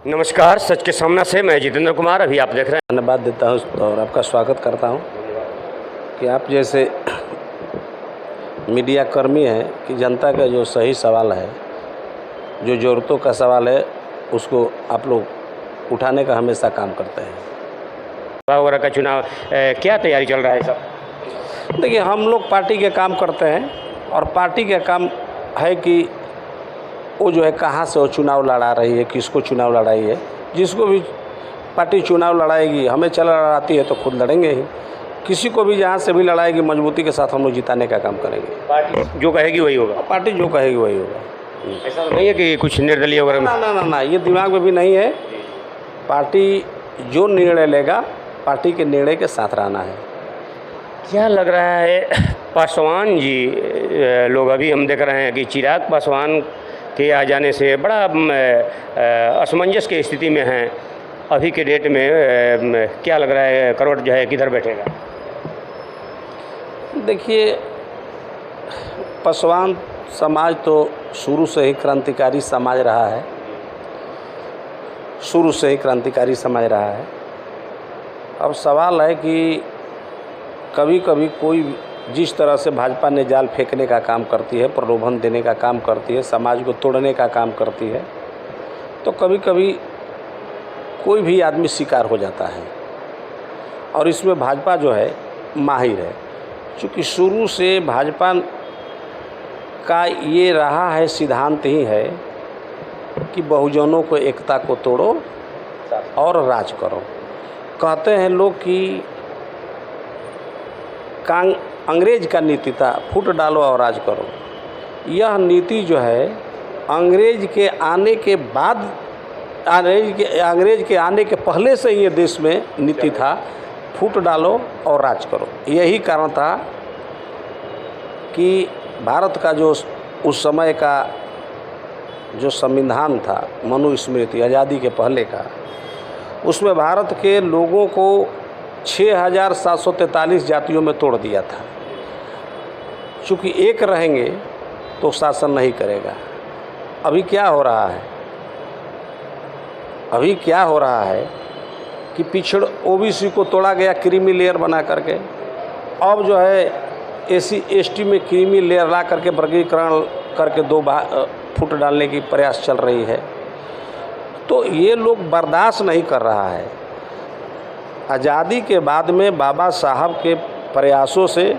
नमस्कार, सच के सामना से मैं जितेंद्र कुमार। अभी आप देख रहे हैं। धन्यवाद देता हूँ और आपका स्वागत करता हूँ कि आप जैसे मीडिया कर्मी हैं कि जनता का जो सही सवाल है, जो ज़रूरतों का सवाल है, उसको आप लोग उठाने का हमेशा काम करते हैं। वगैरह का चुनाव क्या तैयारी चल रहा है सब? देखिए, हम लोग पार्टी के काम करते हैं और पार्टी का काम है कि वो जो है कहाँ से वो चुनाव लड़ा रही है, किसको चुनाव लड़ाई है। जिसको भी पार्टी चुनाव लड़ाएगी, हमें चल लड़ाती है तो खुद लड़ेंगे ही। किसी को भी जहाँ से भी लड़ाएगी, मजबूती के साथ हम लोग जिताने का काम करेंगे। पार्टी जो कहेगी वही होगा। पार्टी जो कहेगी वही होगा। ऐसा तो नहीं है कि कुछ निर्दलीय वगैरह? ना, ये दिमाग में भी नहीं है। पार्टी जो निर्णय लेगा, पार्टी के निर्णय के साथ रहना है। क्या लग रहा है पासवान जी लोग, अभी हम देख रहे हैं कि चिराग पासवान के आ जाने से बड़ा असमंजस की स्थिति में हैं। अभी के डेट में क्या लग रहा है, करवट जो है किधर बैठेगा? देखिए, पासवान समाज तो शुरू से ही क्रांतिकारी समाज रहा है। शुरू से ही क्रांतिकारी समाज रहा है। अब सवाल है कि कभी कभी कोई जिस तरह से भाजपा ने जाल फेंकने का काम करती है, प्रलोभन देने का काम करती है, समाज को तोड़ने का काम करती है, तो कभी कभी कोई भी आदमी शिकार हो जाता है। और इसमें भाजपा जो है माहिर है, क्योंकि शुरू से भाजपा का ये रहा है, सिद्धांत ही है कि बहुजनों को एकता को तोड़ो और राज करो। कहते हैं लोग कि अंग्रेज का नीति था, फूट डालो और राज करो। यह नीति जो है अंग्रेज के आने के बाद, अंग्रेज के आने के पहले से ये देश में नीति था, फूट डालो और राज करो। यही कारण था कि भारत का जो उस समय का जो संविधान था, मनुस्मृति, आज़ादी के पहले का, उसमें भारत के लोगों को 6743 जातियों में तोड़ दिया था। चूँकि एक रहेंगे तो शासन नहीं करेगा। अभी क्या हो रहा है? अभी क्या हो रहा है कि पिछड़ ओबीसी को तोड़ा गया क्रीमी लेयर बना करके। अब जो है एससी एसटी में क्रीमी लेयर ला करके वर्गीकरण करके 2 फुट डालने की प्रयास चल रही है। तो ये लोग बर्दाश्त नहीं कर रहा है। आज़ादी के बाद में बाबा साहब के प्रयासों से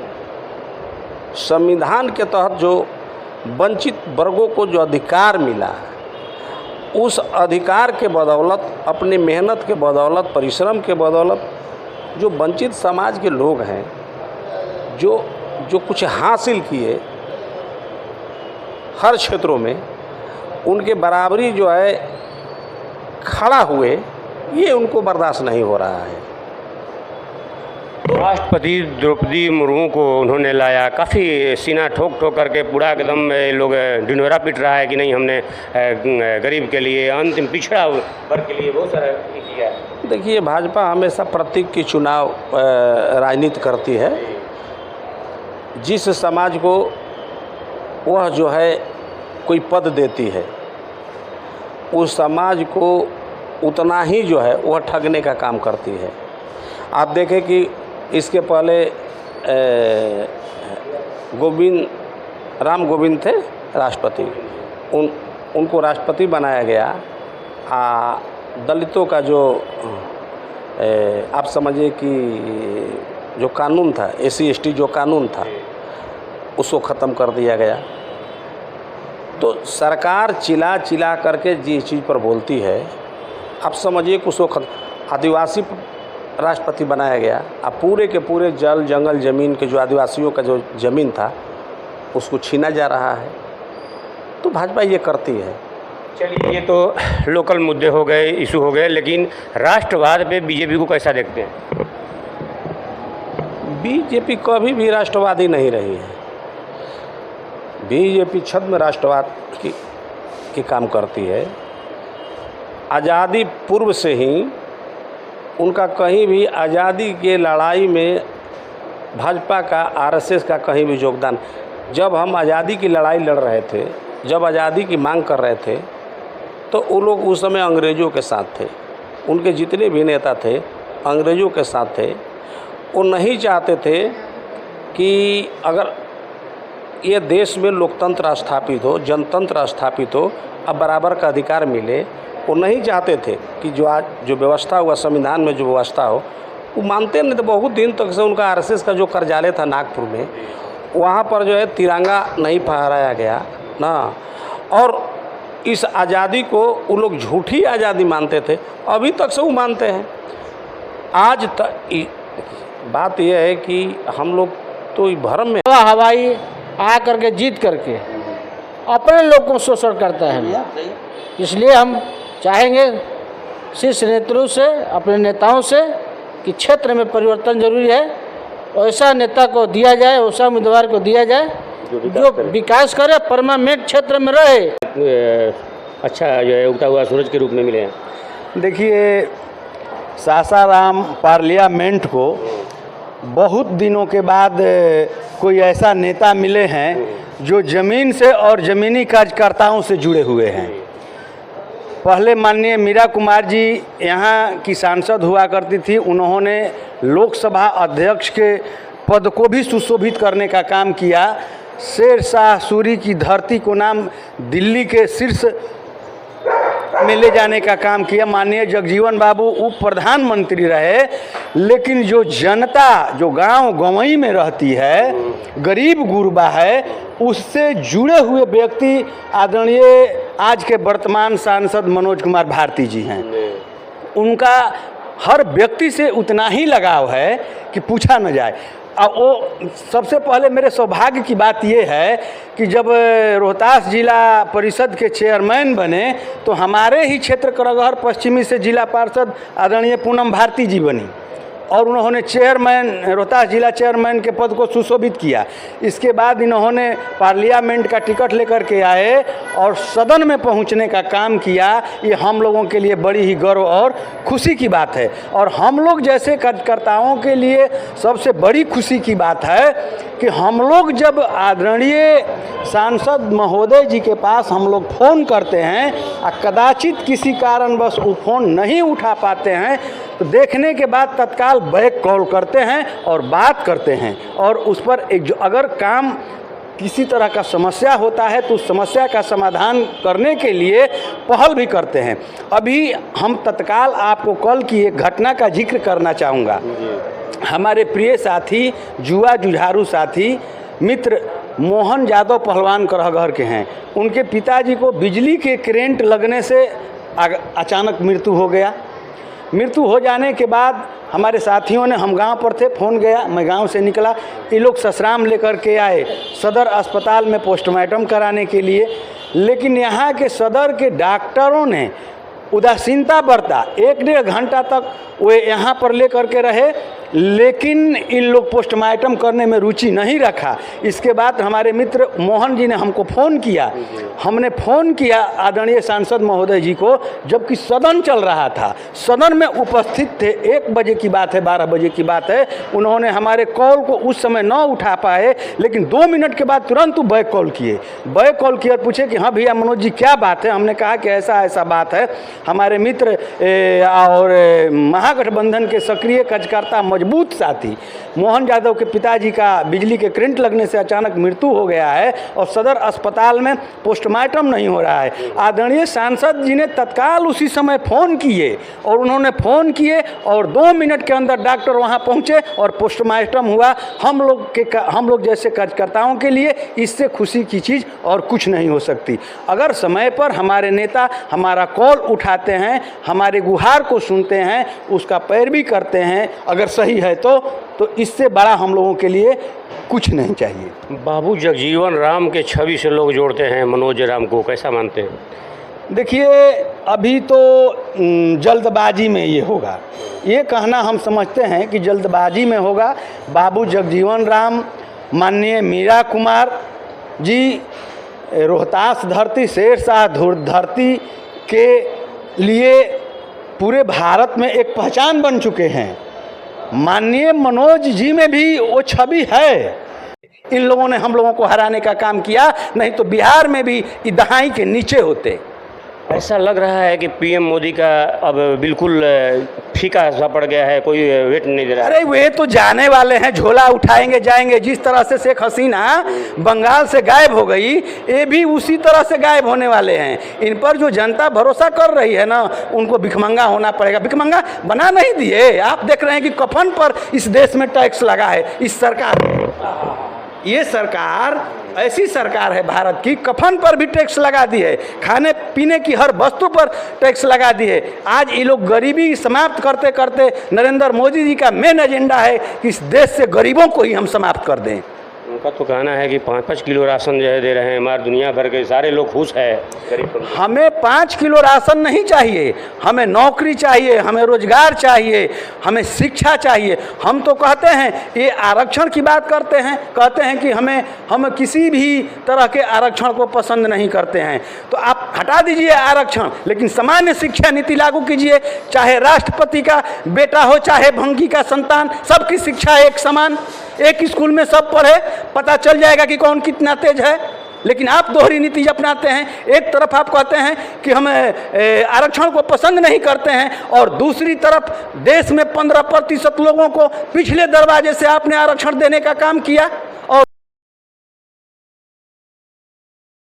संविधान के तहत जो वंचित वर्गों को जो अधिकार मिला, उस अधिकार के बदौलत, अपनी मेहनत के बदौलत, परिश्रम के बदौलत जो वंचित समाज के लोग हैं, जो कुछ हासिल किए हर क्षेत्रों में, उनके बराबरी जो है खड़ा हुए, ये उनको बर्दाश्त नहीं हो रहा है। राष्ट्रपति द्रौपदी मुर्मू को उन्होंने लाया, काफ़ी सीना ठोक ठोक करके पूरा एकदम लोग ढिंढोरा पीट रहा है कि नहीं, हमने गरीब के लिए, अंतिम पिछड़ा वर्ग के लिए बहुत सारा किया है। देखिए, भाजपा हमेशा प्रतीक की चुनाव राजनीति करती है। जिस समाज को वह जो है कोई पद देती है, उस समाज को उतना ही जो है वह ठगने का काम करती है। आप देखें कि इसके पहले राम गोविंद थे राष्ट्रपति, उनको राष्ट्रपति बनाया गया। दलितों का जो आप समझिए कि जो कानून था, एससी एसटी जो कानून था, उसको ख़त्म कर दिया गया। तो सरकार चिल्ला चिल्ला करके जिस चीज़ पर बोलती है, आप समझिए कि उसको आदिवासी राष्ट्रपति बनाया गया। अब पूरे के पूरे जल जंगल ज़मीन के जो आदिवासियों का जो ज़मीन था, उसको छीना जा रहा है। तो भाजपा ये करती है। चलिए, ये तो लोकल मुद्दे हो गए, इशू हो गए, लेकिन राष्ट्रवाद पे बीजेपी को कैसा देखते हैं? बीजेपी कभी भी राष्ट्रवादी नहीं रही है। बीजेपी छद्म राष्ट्रवाद की काम करती है। आज़ादी पूर्व से ही उनका कहीं भी आज़ादी के लड़ाई में भाजपा का, आरएसएस का कहीं भी योगदान। जब हम आज़ादी की लड़ाई लड़ रहे थे, जब आज़ादी की मांग कर रहे थे, तो वो लोग उस समय अंग्रेज़ों के साथ थे। उनके जितने भी नेता थे अंग्रेज़ों के साथ थे। वो नहीं चाहते थे कि अगर ये देश में लोकतंत्र स्थापित हो, जनतंत्र स्थापित हो, अब बराबर का अधिकार मिले। वो नहीं चाहते थे कि जो आज जो व्यवस्था हुआ, संविधान में जो व्यवस्था हो, वो मानते नहीं थे। बहुत दिन तक से उनका आरएसएस का जो कार्यालय था नागपुर में, वहाँ पर जो है तिरंगा नहीं फहराया गया ना। और इस आज़ादी को वो लोग झूठी आज़ादी मानते थे, अभी तक से वो मानते हैं। आज तक बात यह है कि हम लोग तो भ्रम में हवाई आ करके जीत करके अपने लोग को शोषण करता है। इसलिए हम चाहेंगे शीर्ष नेतृत्व से, अपने नेताओं से, कि क्षेत्र में परिवर्तन जरूरी है। ऐसा नेता को दिया जाए, ऐसा उम्मीदवार को दिया जाए जो विकास करे, परमानेंट क्षेत्र में रहे। अच्छा जो है उगता हुआ सूरज के रूप में मिले हैं। देखिए, सासाराम पार्लियामेंट को बहुत दिनों के बाद कोई ऐसा नेता मिले हैं जो ज़मीन से और ज़मीनी कार्यकर्ताओं से जुड़े हुए हैं। पहले माननीय मीरा कुमार जी यहाँ की सांसद हुआ करती थी। उन्होंने लोकसभा अध्यक्ष के पद को भी सुशोभित करने का काम किया। शेर शाह सूरी की धरती को नाम दिल्ली के शीर्ष में ले जाने का काम किया। माननीय जगजीवन बाबू उप प्रधानमंत्री रहे। लेकिन जो जनता जो गांव गंवई में रहती है, गरीब गुरबा है, उससे जुड़े हुए व्यक्ति आदरणीय आज के वर्तमान सांसद मनोज कुमार भारती जी हैं। उनका हर व्यक्ति से उतना ही लगाव है कि पूछा न जाए। अब वो सबसे पहले मेरे सौभाग्य की बात ये है कि जब रोहतास जिला परिषद के चेयरमैन बने तो हमारे ही क्षेत्र करगहर पश्चिमी से जिला पार्षद आदरणीय पूनम भारती जी बनी और उन्होंने चेयरमैन, रोहतास जिला चेयरमैन के पद को सुशोभित किया। इसके बाद इन्होंने पार्लियामेंट का टिकट लेकर के आए और सदन में पहुंचने का काम किया। ये हम लोगों के लिए बड़ी ही गर्व और खुशी की बात है। और हम लोग जैसे कार्यकर्ताओं के लिए सबसे बड़ी खुशी की बात है कि हम लोग जब आदरणीय सांसद महोदय जी के पास हम लोग फ़ोन करते हैं और कदाचित किसी कारणवश वो फ़ोन नहीं उठा पाते हैं तो देखने के बाद तत्काल बैक कॉल करते हैं और बात करते हैं। और उस पर एक जो अगर काम किसी तरह का समस्या होता है तो उस समस्या का समाधान करने के लिए पहल भी करते हैं। अभी हम तत्काल आपको कल की एक घटना का जिक्र करना चाहूँगा। हमारे प्रिय साथी, जुआ जुझारू साथी, मित्र मोहन यादव पहलवान करहगहर के हैं। उनके पिताजी को बिजली के करंट लगने से अचानक मृत्यु हो गया। मृत्यु हो जाने के बाद हमारे साथियों ने, हम गांव पर थे, फ़ोन गया, मैं गांव से निकला, ये लोग ससराम लेकर के आए सदर अस्पताल में पोस्टमार्टम कराने के लिए। लेकिन यहाँ के सदर के डॉक्टरों ने उदासीनता बरता। 1-1.5 घंटा तक वे यहाँ पर ले करके रहे, लेकिन इन लोग पोस्टमार्टम करने में रुचि नहीं रखा। इसके बाद हमारे मित्र मोहन जी ने हमको फ़ोन किया। हमने फ़ोन किया आदरणीय सांसद महोदय जी को, जबकि सदन चल रहा था, सदन में उपस्थित थे। 1 बजे की बात है, 12 बजे की बात है। उन्होंने हमारे कॉल को उस समय न उठा पाए, लेकिन 2 मिनट के बाद तुरंत बैक कॉल किए। बैक कॉल किए और पूछे कि हाँ भैया मनोज जी क्या बात है। हमने कहा कि ऐसा ऐसा बात है। हमारे मित्र और महागठबंधन के सक्रिय कार्यकर्ता, मजबूत साथी मोहन यादव के पिताजी का बिजली के करंट लगने से अचानक मृत्यु हो गया है और सदर अस्पताल में पोस्टमार्टम नहीं हो रहा है। आदरणीय सांसद जी ने तत्काल उसी समय फ़ोन किए और उन्होंने फ़ोन किए और 2 मिनट के अंदर डॉक्टर वहां पहुंचे और पोस्टमार्टम हुआ। हम लोग जैसे कार्यकर्ताओं के लिए इससे खुशी की चीज़ और कुछ नहीं हो सकती। अगर समय पर हमारे नेता हमारा कॉल उठाते हैं, हमारे गुहार को सुनते हैं, उसका पैरवी करते हैं, अगर सही है तो इससे बड़ा हम लोगों के लिए कुछ नहीं चाहिए। बाबू जगजीवन राम के छवि से लोग जोड़ते हैं मनोज राम को, कैसा मानते हैं? देखिए, अभी तो जल्दबाजी में ये होगा, ये कहना हम समझते हैं कि जल्दबाजी में होगा। बाबू जगजीवन राम, माननीय मीरा कुमार जी रोहतास धरती, शेर शाह धरती के लिए पूरे भारत में एक पहचान बन चुके हैं। माननीय मनोज जी में भी वो छवि है। इन लोगों ने हम लोगों को हराने का काम किया, नहीं तो बिहार में भी दहाई के नीचे होते। ऐसा लग रहा है कि पीएम मोदी का अब बिल्कुल फीका सा पड़ गया है, कोई वेट नहीं दे रहा है। अरे वे तो जाने वाले हैं, झोला उठाएंगे जाएंगे। जिस तरह से शेख हसीना बंगाल से गायब हो गई, ये भी उसी तरह से गायब होने वाले हैं। इन पर जो जनता भरोसा कर रही है ना, उनको भिखमंगा होना पड़ेगा। भिखमंगा बना नहीं दिए, आप देख रहे हैं कि कफन पर इस देश में टैक्स लगा है। इस सरकार, ये सरकार ऐसी सरकार है भारत की, कफन पर भी टैक्स लगा दी है, खाने पीने की हर वस्तु पर टैक्स लगा दी है। आज ये लोग गरीबी समाप्त करते करते नरेंद्र मोदी जी का मेन एजेंडा है कि इस देश से गरीबों को ही हम समाप्त कर दें। उनका तो कहना है कि 5-5 किलो राशन जो है दे रहे हैं, हमारे दुनिया भर के सारे लोग खुश है। गरीब हमें 5 किलो राशन नहीं चाहिए, हमें नौकरी चाहिए, हमें रोजगार चाहिए, हमें शिक्षा चाहिए। हम तो कहते हैं, ये आरक्षण की बात करते हैं, कहते हैं कि हम किसी भी तरह के आरक्षण को पसंद नहीं करते हैं। तो आप हटा दीजिए आरक्षण, लेकिन सामान्य शिक्षा नीति लागू कीजिए। चाहे राष्ट्रपति का बेटा हो, चाहे भंगी का संतान, सबकी शिक्षा एक समान, एक स्कूल में सब पढ़े, पता चल जाएगा कि कौन कितना तेज है। लेकिन आप दोहरी नीति अपनाते हैं। एक तरफ आप कहते हैं कि हम आरक्षण को पसंद नहीं करते हैं, और दूसरी तरफ देश में 15% लोगों को पिछले दरवाजे से आपने आरक्षण देने का काम किया।